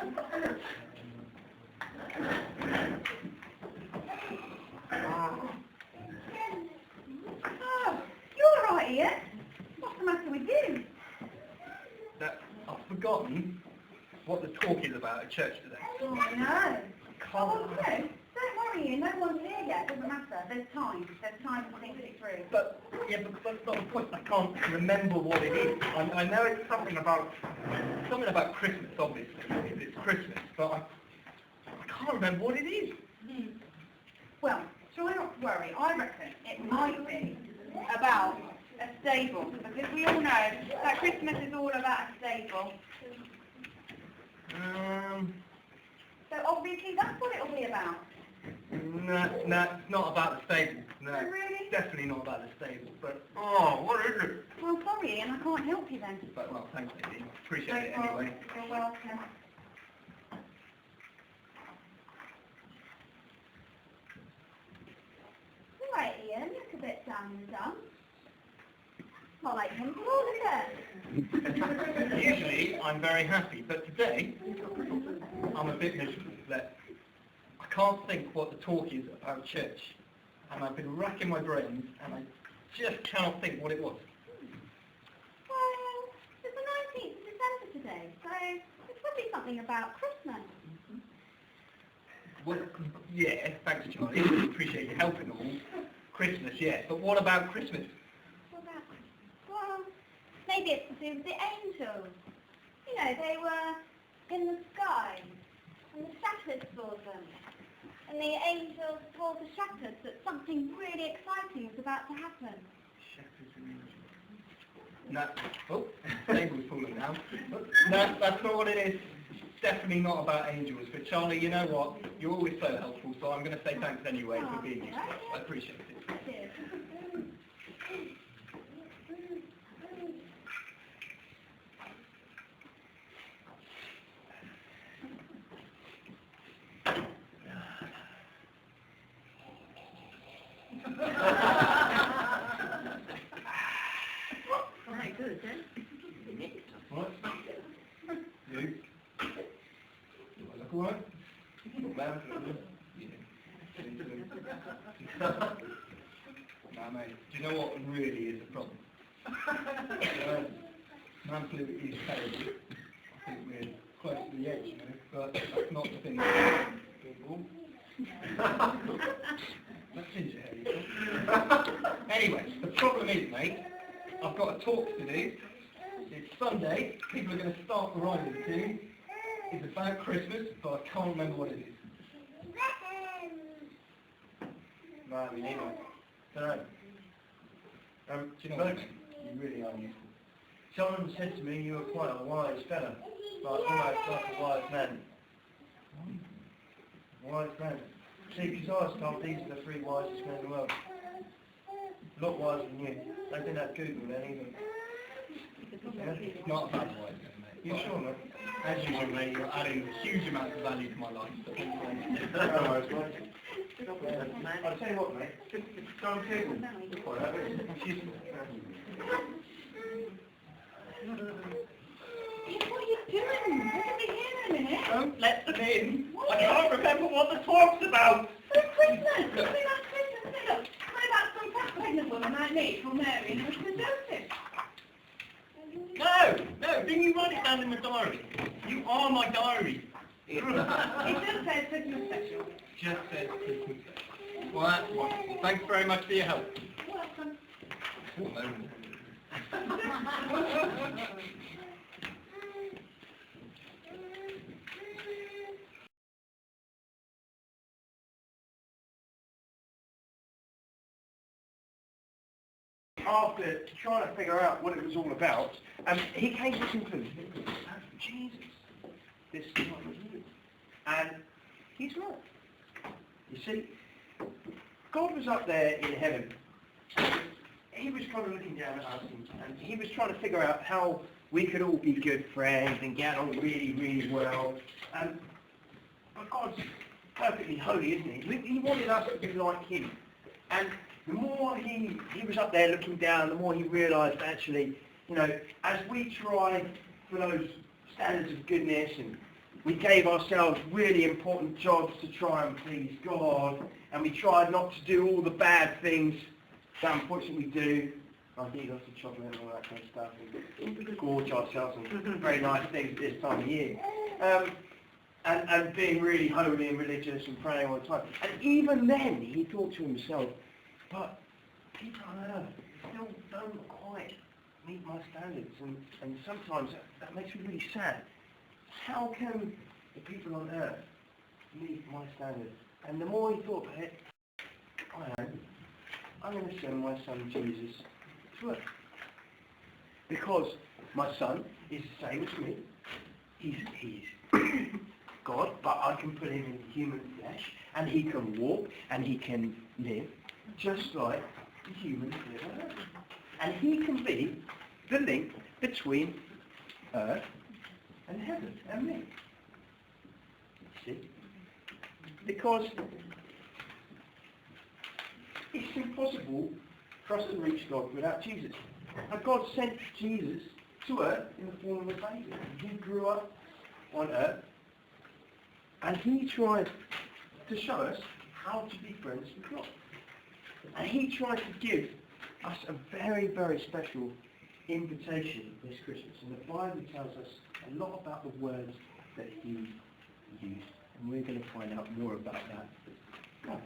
Oh, you're all right, Ian. What's the matter with you? I've forgotten what the talk is about at church today. Oh, no. Oh, no. Don't worry, Ian. No one's here yet. Doesn't matter. There's time. There's time to think it through. But that's not the point. I can't remember what it is. I know it's something about Christmas, obviously. It's Christmas, but I can't remember what it is. Well, try not to worry. I reckon it might be about a stable, because we all know that Christmas is all about a stable. So obviously that's what it'll be about. No, it's not about the stable. No, Oh, really? definitely not about the stable. But what is it? Well, sorry, Ian, I can't help you then. But well, thanks, Nadine. Appreciate it No problem. anyway. You're welcome. All right, Ian, look a bit down in the dumps. Not like him at all, is it? Usually I'm very happy, but today I'm a bit miserable. That I can't think what the talk is about church, and I've been racking my brains, and I just cannot think what it was. Well, it's the 19th of December today, so it's probably something about Christmas. Well, yeah, thanks, Charlie. I appreciate your help and all. Christmas, yeah, but what about Christmas? What about Christmas? Well, maybe it's to do with the angels. You know, they were in the sky, and the shepherds saw them. And the angels told the shepherds that something really exciting was about to happen. Shepherds and angels. No. Oh, the table's falling down. No, that's not what it is. It's definitely not about angels. But Charlie, you know what? You're always so helpful, so I'm going to say thanks anyway for being useful. I appreciate it. Cheers. Very good, then. What? You? Do I look alright? Not bad. Yeah. Nah, mate. Do you know what really is the problem? Man flu is terrible. I think we're close to the edge, you know, but that's not the thing. That's ginger hair, you know. Anyway, the problem is, mate, I've got a talk to do. It's Sunday. People are going to start arriving soon. It's about Christmas, but I can't remember what it is. No, me neither. Don't know. Do you know what, mate? You really are useful. Someone said to me you were quite a wise fella, like almost like a wise man. Wise man. See, because I was told these are the 3 wisest men in the world. A lot wiser than you. They didn't have Google then either. Yeah? It's not about the wise man, mate. You sure, mate? As usual, mate, you're adding huge amounts of value to my life. So thank you. No worries, mate. I'll tell you what, mate. Just go on Google. Look for that, isn't it? What are you doing? Let me in a minute. Don't let them in. I can't remember what the talk's about. It's Christmas. It's about Christmas. Look, what about some fat pregnant woman like me called Mary and her husband Joseph? No, didn't you write it down in the diary? You are my diary. It just says Christmas special. Just said Christmas. Well, that's wonderful. Thanks very much for your help. Welcome. What a moment. After trying to figure out what it was all about, he came to the conclusion it was about Jesus. This is what was it. And he's right. You see, God was up there in heaven. He was kind of looking down at us, and he was trying to figure out how we could all be good friends and get on really, really well. But God's perfectly holy, isn't he? He wanted us to be like him. And the more he was up there looking down, the more he realised actually, you know, as we try for those standards of goodness and we gave ourselves really important jobs to try and please God, and we tried not to do all the bad things that unfortunately we do. Like eat lots of chocolate and all that kind of stuff, and gorge ourselves on very nice things at this time of year. And being really holy and religious and praying all the time. And even then, he thought to himself, but people on earth still don't quite meet my standards, and sometimes that makes me really sad. How can the people on earth meet my standards? And the more he thought about it, I'm going to send my son Jesus to earth. Because my son is the same as me. He's God, but I can put him in human flesh, and he can walk, and he can live, just like the humans live on earth. And he can be the link between earth and heaven and me. See? Because it's impossible for us to reach God without Jesus. And God sent Jesus to earth in the form of a baby. He grew up on earth, and he tried to show us how to be friends with God. And he tried to give us a very, very special invitation this Christmas. And the Bible tells us a lot about the words that he used. And we're going to find out more about that. Go.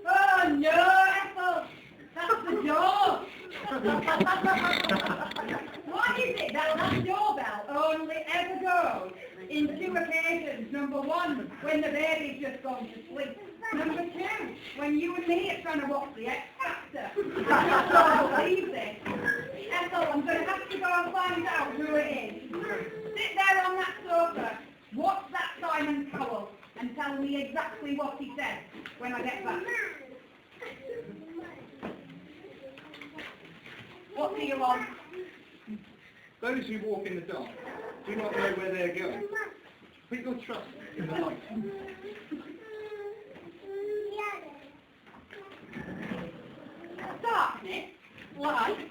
Oh no, Ethel! That's the door! What is it that doorbell only ever goes in two occasions? Number one, when the baby's just gone to sleep. Number two, when you and me are trying to watch the X Factor. I can't believe this. Ethel, I'm going to have to go and find out who it is. Sit there on that sofa, watch that Simon Cowell, and tell me exactly what he said when I get back. What do you want? Those who walk in the dark do not know where they are going. Put your trust in the light. Darkness? Light?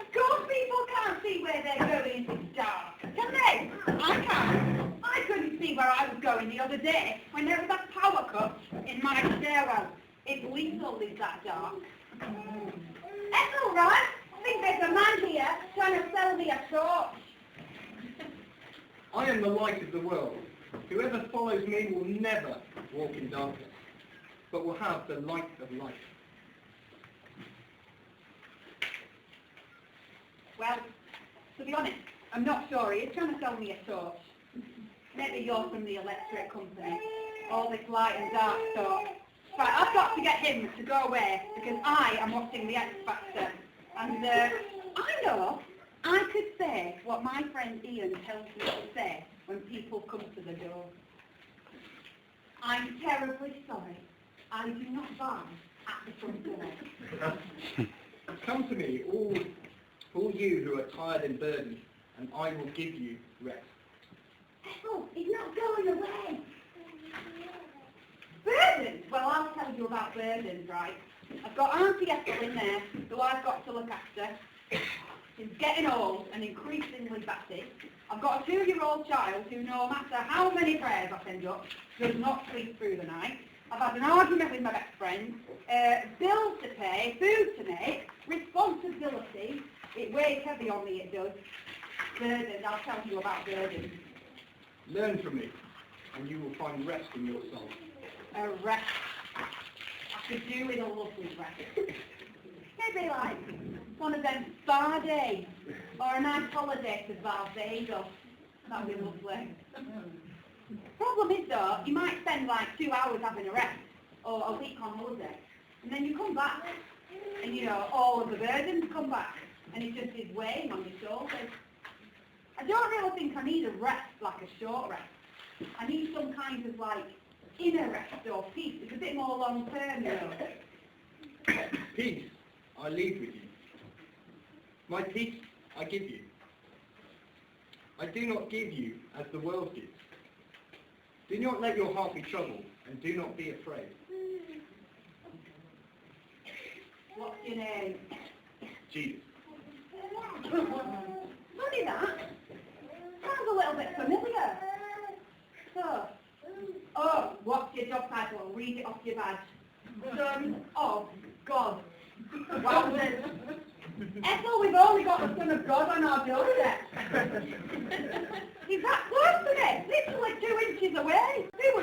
Of course people can't see where they're going if it's dark. Can they? I can't. I couldn't see where I was going the other day when there was a power cut in my stairwell. It's lethal, is that dark. Ethel, right? I think there's a man here trying to sell me a torch. I am the light of the world. Whoever follows me will never walk in darkness, but will have the light of life. Well, to be honest, I'm not sure. He's trying to sell me a torch. Maybe you're from the electric company. All this light and dark stuff. Right, I've got to get him to go away because I am watching the X Factor. And I know I could say what my friend Ian tells me to say when people come to the door. I'm terribly sorry. I do not buy at the front door. Come to me, all you who are tired and burdened, and I will give you rest. Ethel, he's not going away. Burdens? Well, I'll tell you about burdens, right? I've got Auntie Ethel in there, who I've got to look after. She's getting old and increasingly batty. I've got a 2-year-old child who, no matter how many prayers I send up, does not sleep through the night. I've had an argument with my best friend, bills to pay, food to make, responsibility. It weighs heavy on me, it does. Burdens, I'll tell you about burdens. Learn from me, and you will find rest in your soul. A rest. I could do with a lovely rest. Maybe like one of them spa days, or a nice holiday to Barbados. That would be lovely. Problem is though, you might spend like 2 hours having a rest, or a week on holiday, and then you come back, and you know, all of the burdens come back, and it just is weighing on your shoulders. I don't really think I need a rest, like a short rest. I need some kind of like inner rest or peace. It's a bit more long term, you know. Peace I leave with you. My peace I give you. I do not give you as the world gives. Do not let your heart be troubled, and do not be afraid. What's your name? Jesus. Funny that. Sounds a little bit familiar. So, oh, what's your job title? Read it off your badge. Son of God. Wowzers. Ethel, we've only got the Son of God on our doorstep. He's that close to me, literally 2 inches away. Who